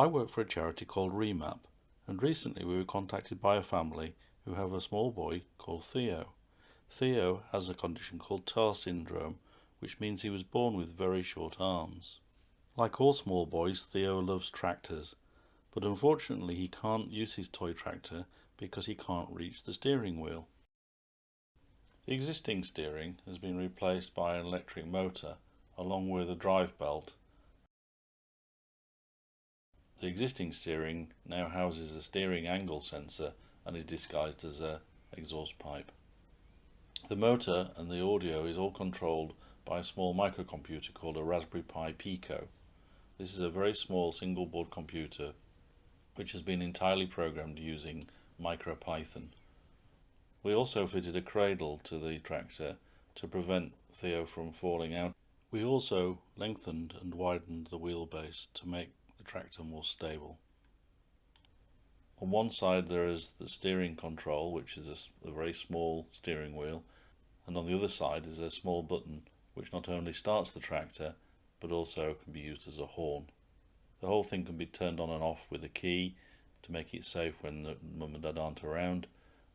I work for a charity called Remap, and recently we were contacted by a family who have a small boy called Theo. Theo has a condition called TAR syndrome, which means he was born with very short arms. Like all small boys, Theo loves tractors, but unfortunately he can't use his toy tractor because he can't reach the steering wheel. The existing steering has been replaced by an electric motor along with a drive belt. The existing steering now houses a steering angle sensor and is disguised as an exhaust pipe. The motor and the audio is all controlled by a small microcomputer called a Raspberry Pi Pico. This is a very small single board computer which has been entirely programmed using MicroPython. We also fitted a cradle to the tractor to prevent Theo from falling out. We also lengthened and widened the wheelbase to make the tractor more stable. On one side there is the steering control, which is a very small steering wheel, and on the other side is a small button which not only starts the tractor but also can be used as a horn. The whole thing can be turned on and off with a key to make it safe when mum and dad aren't around,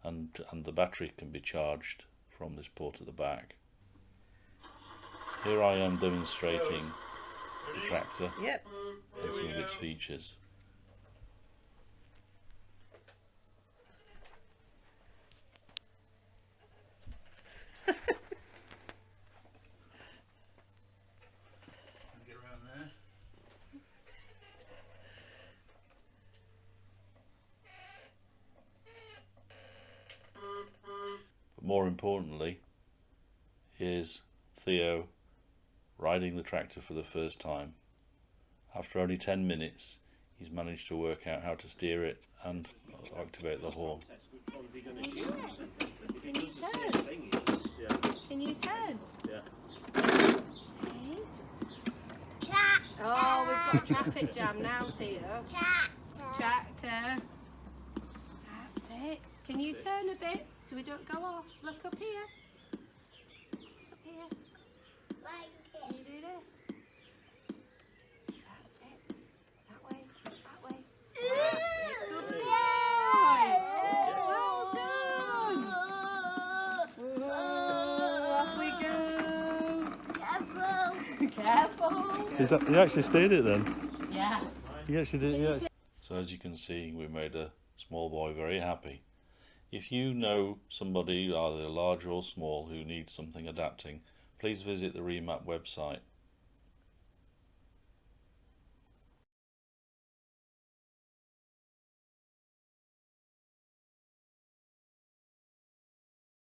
and the battery can be charged from this port at the back. Here I am demonstrating the tractor and some of its features. Get around there. But more importantly, here's Theo riding the tractor for the first time. After only 10 minutes, he's managed to work out how to steer it and activate the horn. Can you turn? Yeah. Okay. Oh, we've got a traffic jam now, Theo. Tractor. That's it. Can you turn a bit so we don't go off? Look up here. Up here. Can you do this? That's it. That way. That way. That's it. Good boy. Well done. Whoa, off we go. Careful. You actually steered it then? Yeah. You actually did, yeah. So as you can see, we made a small boy very happy. If you know somebody, either large or small, who needs something adapting, please visit the Remap website